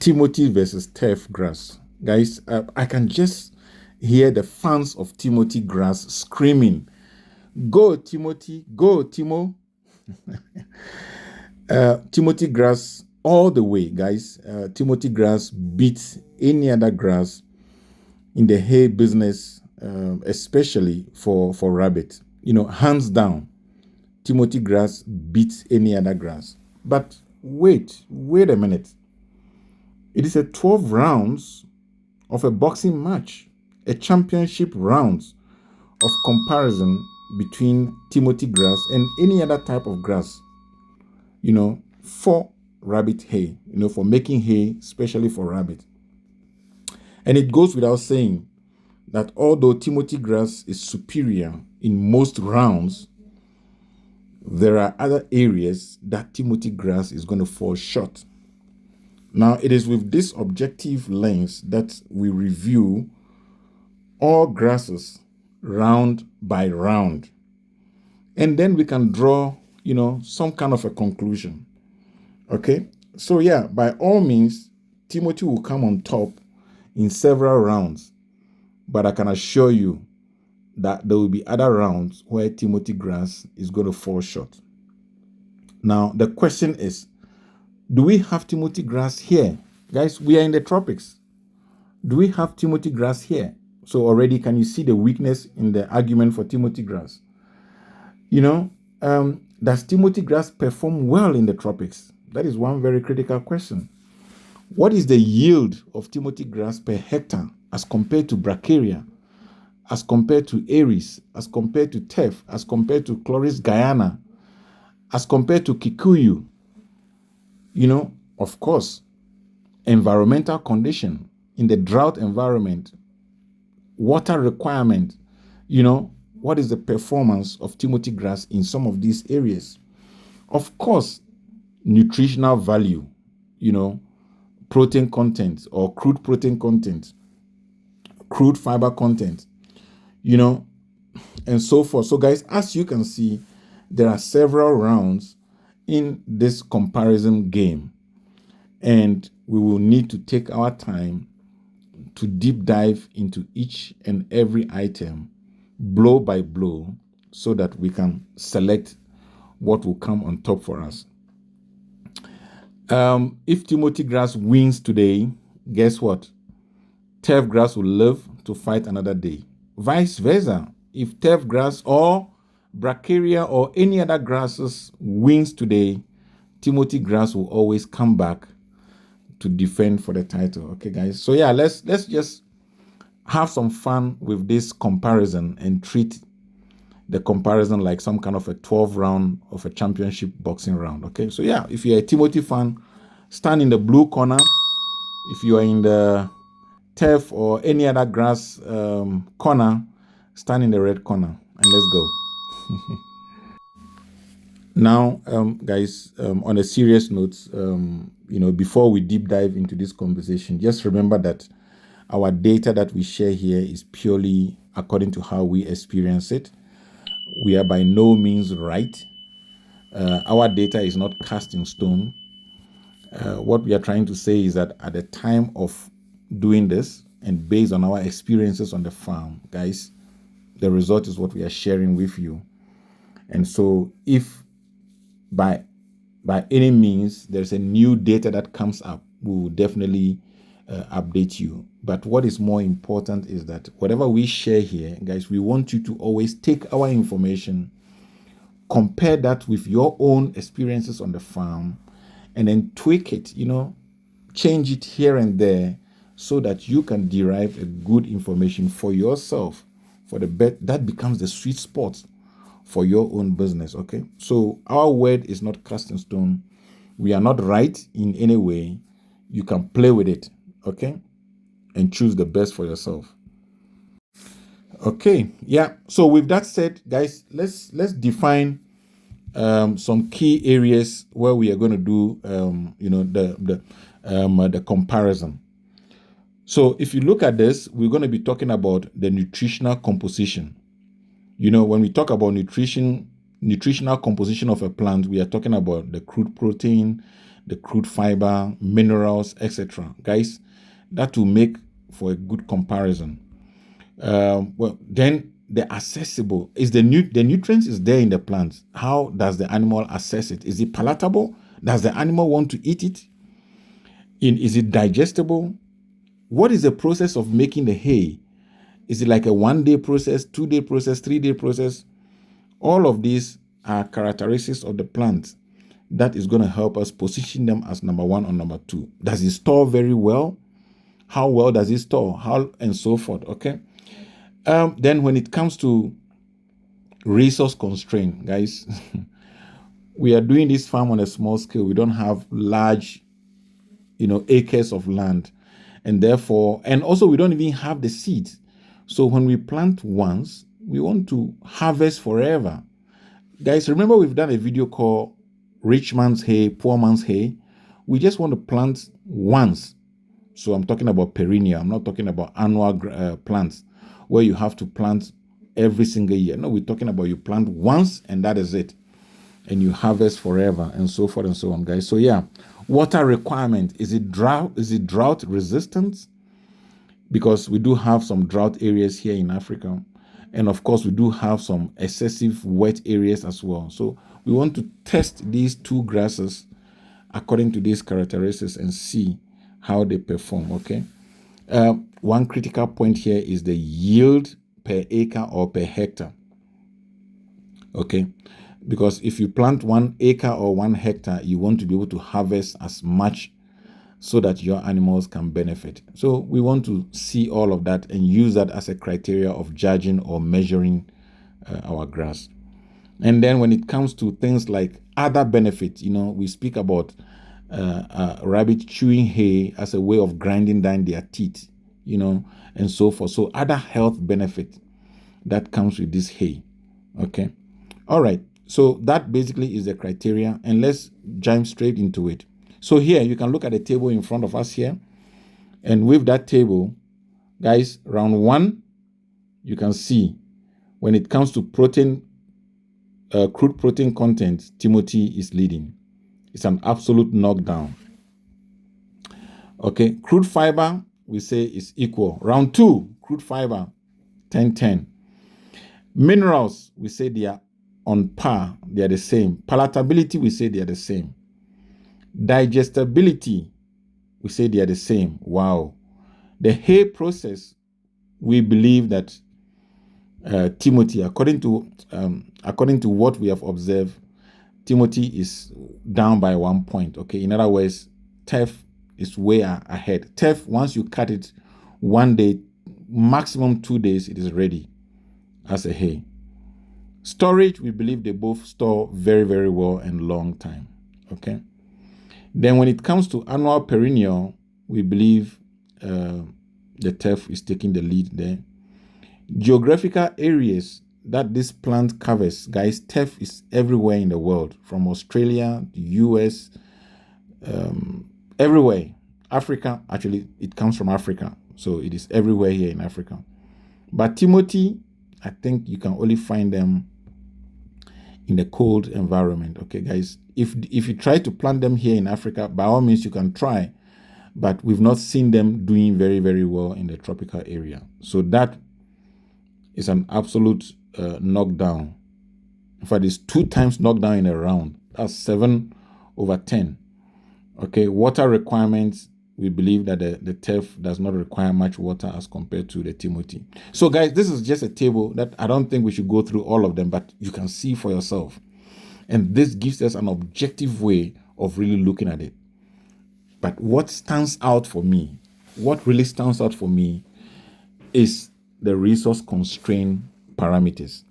Timothy versus Teff grass. Guys, I can just hear the fans of Timothy grass screaming, "Go, Timothy! Go, Timo!" Timothy grass all the way, guys. Timothy grass beats any other grass in the hay business, especially for rabbit. Hands down, Timothy grass beats any other grass. But wait a minute. It is a 12 rounds of a boxing match, a championship rounds of comparison between Timothy grass and any other type of grass, for rabbit hay, for making hay, especially for rabbit. And it goes without saying that although Timothy grass is superior in most rounds, there are other areas that Timothy grass is going to fall short. Now, it is with this objective lens that we review all grasses round by round. And then we can draw, some kind of a conclusion. Okay? So yeah, by all means, Timothy will come on top in several rounds. But I can assure you that there will be other rounds where Timothy grass is going to fall short. Now, the question is, do we have Timothy grass here? Guys, we are in the tropics. Do we have Timothy grass here? So already, can you see the weakness in the argument for Timothy grass? Does Timothy grass perform well in the tropics? That is one very critical question. What is the yield of Timothy grass per hectare as compared to Bracharia, as compared to Aries, as compared to Teff, as compared to Chloris Guyana, as compared to Kikuyu? Of course, environmental condition in the drought environment, water requirement, what is the performance of Timothy grass in some of these areas? Of course, nutritional value, protein content or crude protein content, crude fiber content, and so forth. So guys, as you can see, there are several rounds in this comparison game, and we will need to take our time to deep dive into each and every item blow by blow so that we can select what will come on top for us. If Timothy grass wins today, guess what? Teff grass will live to fight another day. Vice versa, if Teff grass or Bracharia or any other grasses wins today, Timothy grass will always come back to defend for the title. Okay, guys. So yeah, let's just have some fun with this comparison and treat the comparison like some kind of a 12 round of a championship boxing round. Okay, so yeah, if you're a Timothy fan, stand in the blue corner. If you are in the Teff or any other grass corner, stand in the red corner, and let's go. Now, guys, on a serious note, before we deep dive into this conversation, just remember that our data that we share here is purely according to how we experience it. We are by no means right. Our data is not cast in stone. What we are trying to say is that at the time of doing this and based on our experiences on the farm, guys, the result is what we are sharing with you. And so if by any means there's a new data that comes up, we will definitely update you. But what is more important is that whatever we share here, guys, we want you to always take our information, compare that with your own experiences on the farm, and then tweak it, change it here and there so that you can derive a good information for yourself. That becomes the sweet spot for your own business. Okay, so our word is not cast in stone. We are not right in any way. You can play with it, okay, and choose the best for yourself. Okay, yeah. So with that said, guys, let's define some key areas where we are going to do the comparison. So if you look at this, we're going to be talking about the nutritional composition. When we talk about nutritional composition of a plant, we are talking about the crude protein, the crude fiber, minerals, etc. Guys, that will make for a good comparison. Well, then the accessible is the nutrients is there in the plants. How does the animal access it? Is it palatable? Does the animal want to eat it? Is it digestible? What is the process of making the hay? Is it like a 1-day process, 2-day process, 3-day process? All of these are characteristics of the plant that is going to help us position them as number 1 or number 2. Does it store very well? How well does it store? How and so forth, okay? Then when it comes to resource constraint, guys, we are doing this farm on a small scale. We don't have large, acres of land. And therefore, and also we don't even have the seeds. So when we plant once, we want to harvest forever. Guys, remember we've done a video called Rich Man's Hay, Poor Man's Hay. We just want to plant once. So I'm talking about perennial. I'm not talking about annual plants where you have to plant every single year. No, we're talking about you plant once and that is it. And you harvest forever and so forth and so on, guys. So yeah, water requirement. Is it drought resistant? Because we do have some drought areas here in Africa. And of course, we do have some excessive wet areas as well. So we want to test these two grasses according to these characteristics and see how they perform, okay? One critical point here is the yield per acre or per hectare, okay? Because if you plant 1 acre or 1 hectare, you want to be able to harvest as much so that your animals can benefit. So we want to see all of that and use that as a criteria of judging or measuring our grass. And then when it comes to things like other benefits, we speak about rabbit chewing hay as a way of grinding down their teeth, and so forth. So other health benefit that comes with this hay, okay? All right, so that basically is the criteria, and let's jump straight into it. So here, you can look at the table in front of us here, and with that table, guys, round 1, you can see when it comes to protein, crude protein content, Timothy is leading. It's an absolute knockdown. Okay, crude fiber, we say is equal. Round 2, crude fiber, 10-10. Minerals, we say they are on par, they are the same. Palatability, we say they are the same. Digestibility, we say they are the same. Wow. The hay process, we believe that Timothy, according to what we have observed, Timothy is down by 1 point. Okay, in other words, Teff is way ahead. Teff, once you cut it 1 day, maximum 2 days, it is ready as a hay. Storage, we believe they both store very, very well and long time. Okay. Then when it comes to annual perennial, we believe the Teff is taking the lead there. Geographical areas that this plant covers, guys, Teff is everywhere in the world, from Australia, the US, everywhere. Africa, actually, it comes from Africa. So it is everywhere here in Africa. But Timothy, I think you can only find them in the cold environment. Okay, guys, if you try to plant them here in Africa, by all means you can try, but we've not seen them doing very, very well in the tropical area. So that is an absolute knockdown. In fact, it's 2 times knockdown in a round. That's 7/10. Okay, water requirements, we believe that the Teff does not require much water as compared to the Timothy. So guys, this is just a table that I don't think we should go through all of them, but you can see for yourself. And this gives us an objective way of really looking at it. But what stands out for me, what really stands out for me is the resource constraint parameters,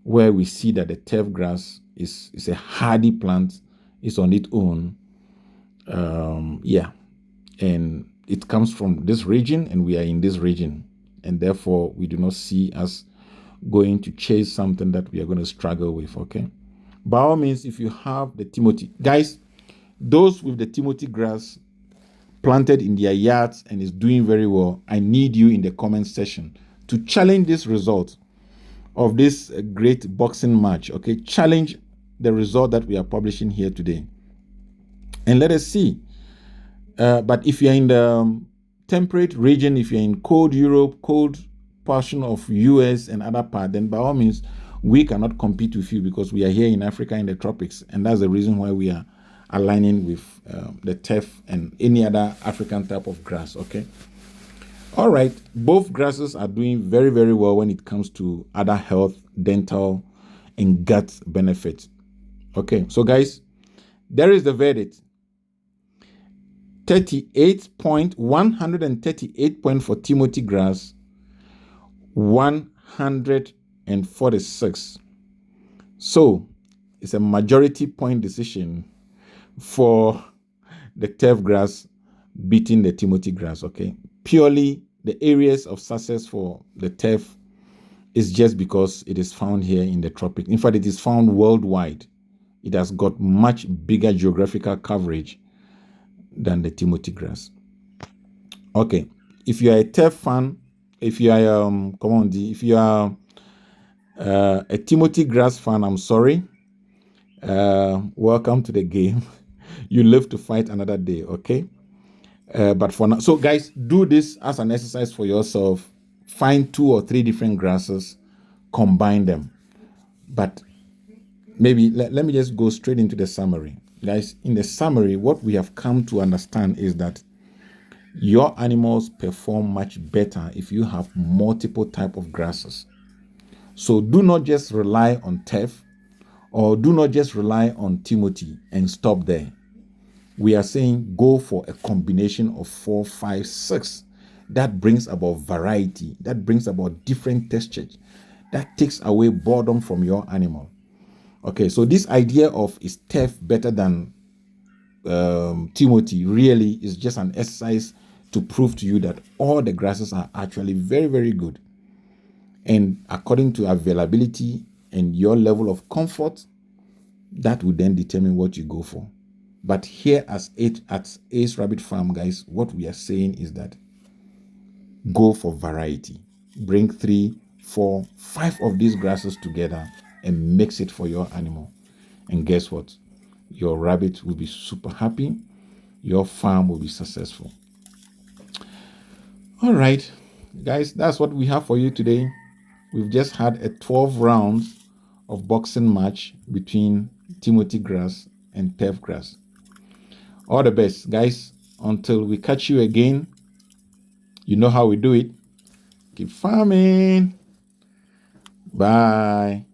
where we see that the Teff grass is a hardy plant, it's on its own. And it comes from this region, and we are in this region, and therefore we do not see us going to chase something that we are going to struggle with. Okay, by all means, if you have the Timothy, guys, those with the Timothy grass planted in their yards and is doing very well, I need you in the comment section to challenge this result of this great boxing match. Okay, challenge the result that we are publishing here today, and let us see. But if you're in the temperate region, if you're in cold Europe, cold portion of US and other part, then by all means, we cannot compete with you because we are here in Africa in the tropics. And that's the reason why we are aligning with the Teff and any other African type of grass, okay? All right, both grasses are doing very, very well when it comes to other health, dental, and gut benefits. Okay, so guys, there is the verdict. 138 point for Timothy grass, 146. So it's a majority point decision for the Teff grass beating the Timothy grass, okay? Purely the areas of success for the Teff is just because it is found here in the tropics. In fact, it is found worldwide. It has got much bigger geographical coverage than the Timothy grass. Okay, if you are a Teff fan, if you are if you are a Timothy grass fan, I'm sorry. Welcome to the game. You live to fight another day, okay? But for now, so guys, do this as an exercise for yourself. Find 2 or 3 different grasses, combine them. But maybe let me just go straight into the summary. Guys, in the summary, what we have come to understand is that your animals perform much better if you have multiple type of grasses. So do not just rely on Teff or do not just rely on Timothy and stop there. We are saying go for a combination of 4, 5, 6. That brings about variety. That brings about different textures. That takes away boredom from your animal. Okay, so this idea of is Teff better than Timothy really is just an exercise to prove to you that all the grasses are actually very, very good. And according to availability and your level of comfort, that will then determine what you go for. But here at Ace Rabbit Farm, guys, what we are saying is that go for variety. Bring 3, 4, 5 of these grasses together and mix it for your animal. And guess what? Your rabbit will be super happy. Your farm will be successful. All right, guys, that's what we have for you today. We've just had a 12 rounds of boxing match between Timothy grass and Teff grass. All the best, guys. Until we catch you again, you know how we do it. Keep farming. Bye.